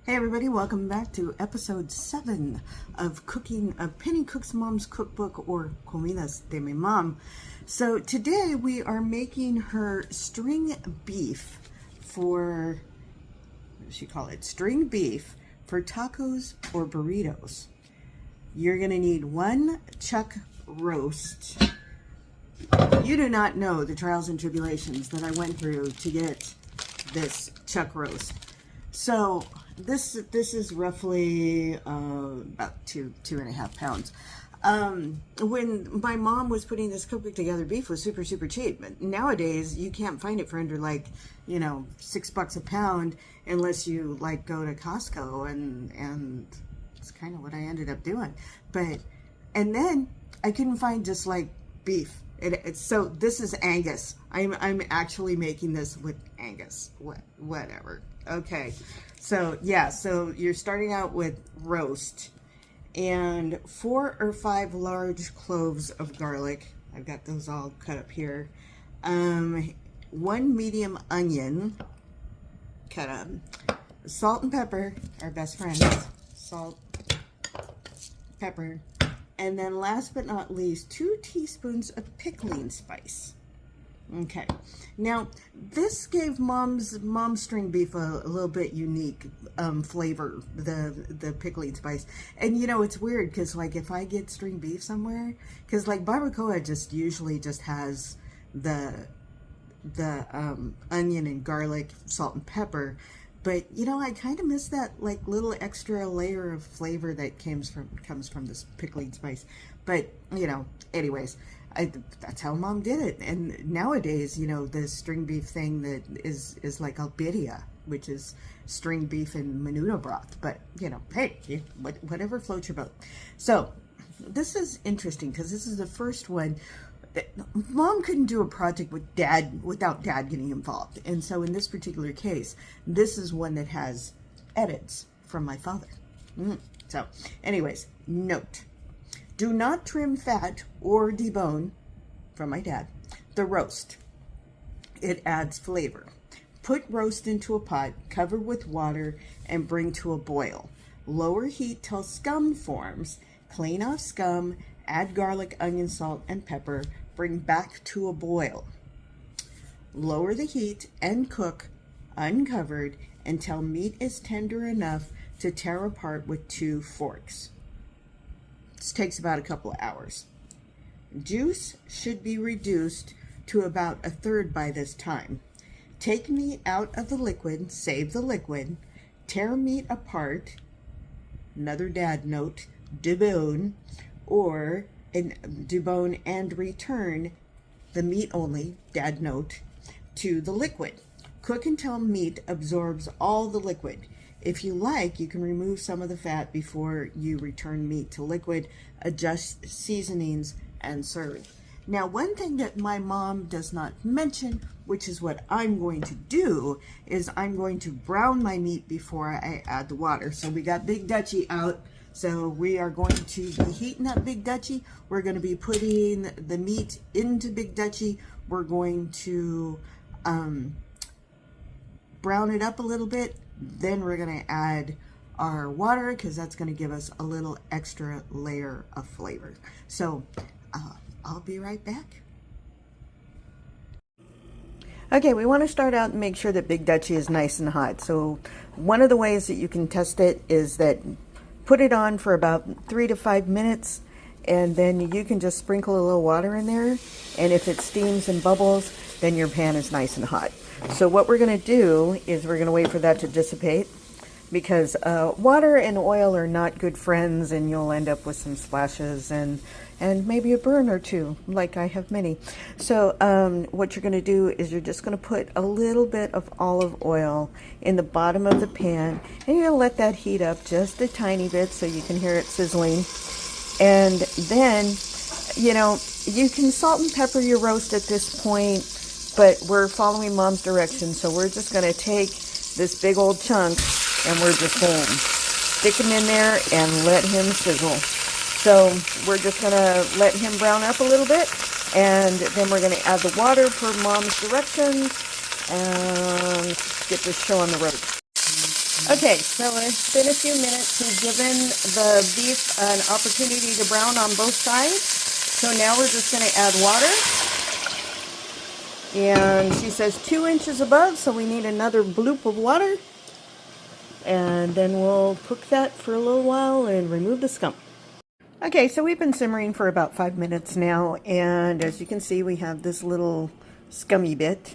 Hey everybody, welcome back to episode 7 of Penny Cook's Mom's Cookbook, or Comidas de mi Mom. So today we are making her string beef for, what does she call it? String beef for tacos or burritos. You're going to need 1 chuck roast. You do not know the trials and tribulations that I went through to get this chuck roast. So this is roughly about two and a half pounds. When my mom was putting this cookbook together, beef was super cheap. But nowadays you can't find it for under like, $6 a pound unless you like go to Costco, and it's kind of what I ended up doing. And then I couldn't find just like beef. So this is Angus. I'm actually making this with Angus. Whatever. Okay. So yeah, so you're starting out with roast and 4 or 5 large cloves of garlic. I've got those all cut up here. 1 medium onion cut up. Salt and pepper, our best friends. Salt, pepper. And then last but not least, 2 teaspoons of pickling spice. Okay, now this gave mom's string beef a little bit unique flavor, the pickling spice. And it's weird because like if I get string beef somewhere, because like barbacoa usually just has the onion and garlic, salt and pepper. But I kind of miss that like little extra layer of flavor that comes from this pickling spice. But anyways, that's how mom did it. And nowadays, the string beef thing that is like albirria, which is string beef and menudo broth. But hey, whatever floats your boat. So this is interesting because this is the first one. Mom couldn't do a project without dad getting involved. And so in this particular case, this is one that has edits from my father. So anyways, note, do not trim fat or debone, from my dad, the roast. It adds flavor. Put roast into a pot, cover with water, and bring to a boil. Lower heat till scum forms. Clean off scum, add garlic, onion, salt, and pepper. Bring back to a boil. Lower the heat and cook uncovered until meat is tender enough to tear apart with 2 forks. This takes about a couple of hours. Juice should be reduced to about 1/3 by this time. Take meat out of the liquid, save the liquid, tear meat apart, another dad note, debone, debone and return the meat only, dad note, to the liquid. Cook until meat absorbs all the liquid. If you like, you can remove some of the fat before you return meat to liquid, adjust seasonings, and serve. Now, one thing that my mom does not mention, which is what I'm going to do, is I'm going to brown my meat before I add the water. So we got Big Dutchie out. So we are going to be heating up Big Dutchie. We're going to be putting the meat into Big Dutchie. We're going to brown it up a little bit. Then we're going to add our water because that's going to give us a little extra layer of flavor. So I'll be right back. Okay, we want to start out and make sure that Big Dutchie is nice and hot. So one of the ways that you can test it is that put it on for about 3 to 5 minutes, and then you can just sprinkle a little water in there, and if it steams and bubbles, then your pan is nice and hot. So what we're going to do is we're going to wait for that to dissipate, because water and oil are not good friends, and you'll end up with some splashes and maybe a burn or two, like I have many. So what you're going to do is you're just going to put a little bit of olive oil in the bottom of the pan, and you're going to let that heat up just a tiny bit so you can hear it sizzling. And then, you can salt and pepper your roast at this point, but we're following mom's directions, so we're just going to take this big old chunk and we're just going to stick him in there and let him sizzle. So we're just going to let him brown up a little bit, and then we're going to add the water per mom's directions and get this show on the road. Okay, so it's been a few minutes. We've given the beef an opportunity to brown on both sides. So now we're just going to add water. And she says 2 inches above, so we need another bloop of water. And then we'll cook that for a little while and remove the scum. Okay, so we've been simmering for about 5 minutes now. And as you can see, we have this little scummy bit.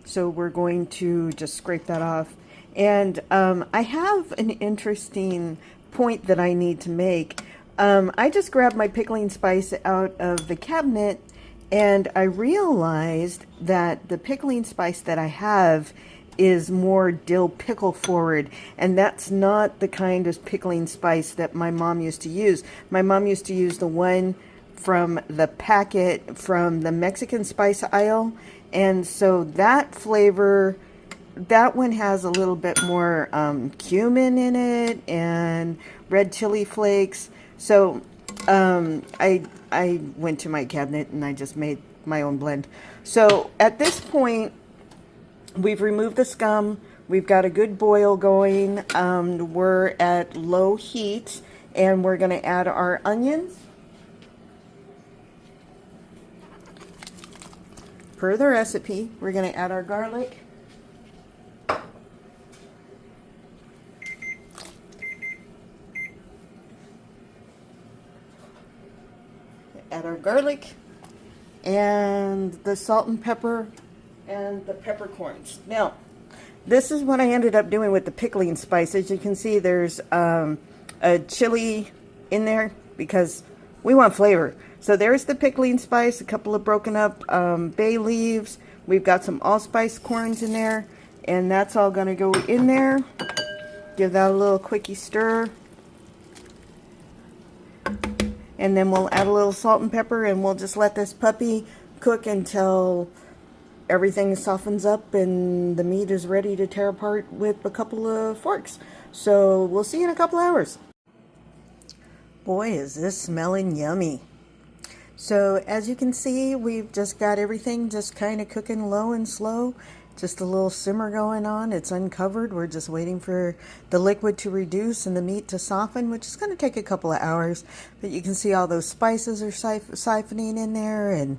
So we're going to just scrape that off. And I have an interesting point that I need to make. I just grabbed my pickling spice out of the cabinet, and I realized that the pickling spice that I have is more dill pickle forward, and that's not the kind of pickling spice that my mom used to use. My mom used to use the one from the packet from the Mexican spice aisle, and so that flavor, that one has a little bit more cumin in it and red chili flakes. So I went to my cabinet and I just made my own blend. So at this point, we've removed the scum. We've got a good boil going. We're at low heat, and we're going to add our onions. Per the recipe, we're going to add our garlic. Add our garlic and the salt and pepper and the peppercorns. Now, this is what I ended up doing with the pickling spice. As you can see, there's a chili in there because we want flavor. So there's the pickling spice, a couple of broken up bay leaves. We've got some allspice corns in there, and that's all going to go in there. Give that a little quickie stir. And then we'll add a little salt and pepper, and we'll just let this puppy cook until everything softens up and the meat is ready to tear apart with a couple of forks. So we'll see you in a couple hours. Boy, is this smelling yummy. So as you can see, we've just got everything just kind of cooking low and slow. Just a little simmer going on. It's uncovered. We're just waiting for the liquid to reduce and the meat to soften, which is going to take a couple of hours. But you can see all those spices are siphoning in there, and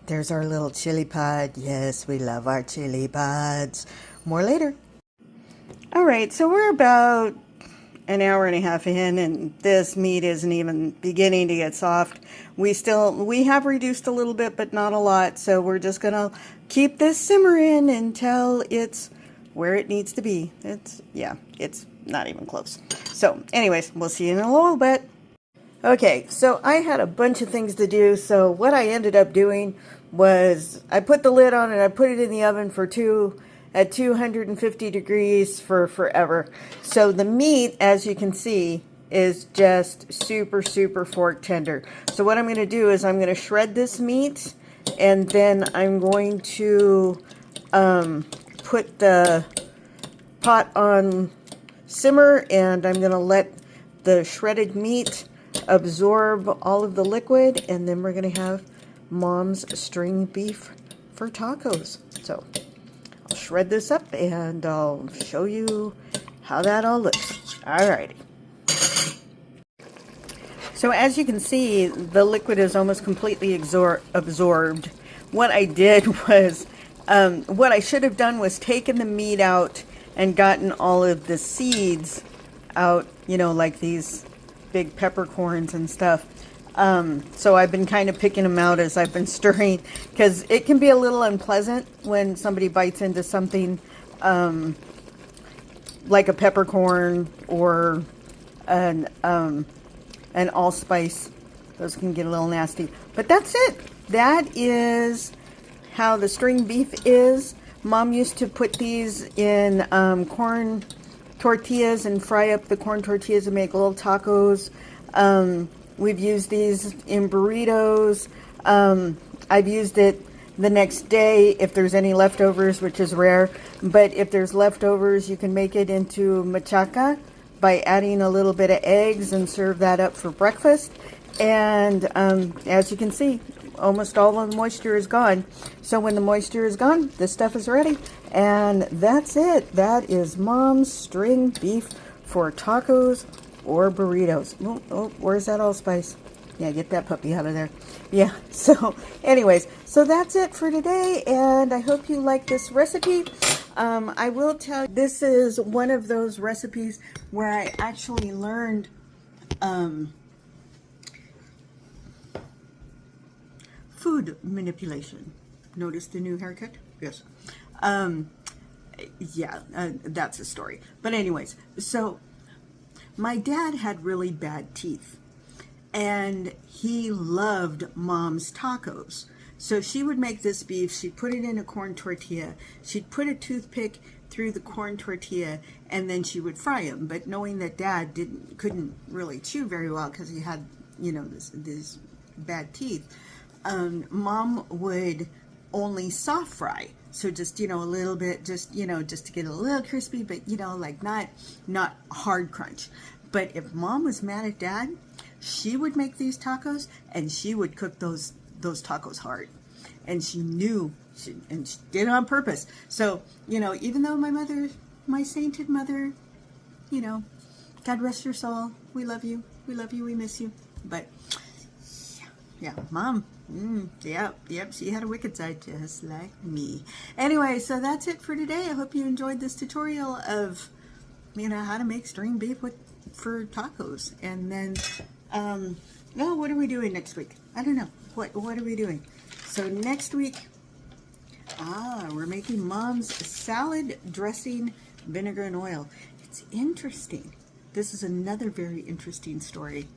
there's our little chili pod. Yes, we love our chili pods. More later. All right, so we're about an hour and a half in, and this meat isn't even beginning to get soft. We have reduced a little bit, but not a lot. So we're just going to keep this simmering until it's where it needs to be. It's not even close. So anyways, we'll see you in a little bit. Okay, so I had a bunch of things to do. So what I ended up doing was I put the lid on and I put it in the oven at 250 degrees for forever. So the meat, as you can see, is just super, super fork tender. So what I'm going to do is I'm going to shred this meat, and then I'm going to put the pot on simmer, and I'm going to let the shredded meat absorb all of the liquid, and then we're going to have Mom's string beef for tacos. So I'll shred this up and I'll show you how that all looks. Alrighty. So as you can see, the liquid is almost completely absorbed. What I did was, what I should have done was taken the meat out and gotten all of the seeds out, you know, like these big peppercorns and stuff. So I've been kind of picking them out as I've been stirring, because it can be a little unpleasant when somebody bites into something like a peppercorn or an allspice. Those can get a little nasty. But that's it. That is how the string beef is. Mom used to put these in corn tortillas and fry up the corn tortillas and make little tacos. We've used these in burritos. I've used it the next day if there's any leftovers, which is rare. But if there's leftovers, you can make it into machaca by adding a little bit of eggs and serve that up for breakfast. And as you can see, almost all of the moisture is gone. So when the moisture is gone, this stuff is ready. And that's it. That is Mom's string beef for tacos or burritos. Oh, where's that allspice? Yeah, get that puppy out of there. Yeah, so anyways, so that's it for today, and I hope you like this recipe. I will tell you, this is one of those recipes where I actually learned food manipulation. Notice the new haircut? Yes. That's a story. But anyways, so my dad had really bad teeth, and he loved Mom's tacos. So she would make this beef, she'd put it in a corn tortilla, she'd put a toothpick through the corn tortilla, and then she would fry them. But knowing that Dad couldn't really chew very well because he had, this bad teeth, Mom would only soft fry. So just, a little bit, just to get a little crispy, but, like not hard crunch. But if Mom was mad at Dad, she would make these tacos, and she would cook those tacos hard. And she knew, and she did it on purpose. So, even though my sainted mother, God rest your soul, we love you, we miss you. But, yeah, Mom, yep, she had a wicked side just like me. Anyway, so that's it for today. I hope you enjoyed this tutorial of, how to make string beef for tacos. And then, what are we doing next week? I don't know. What are we doing? So next week, we're making Mom's salad dressing, vinegar and oil. It's interesting. This is another very interesting story.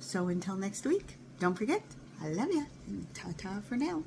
So until next week, don't forget, I love you. Ta-ta for now.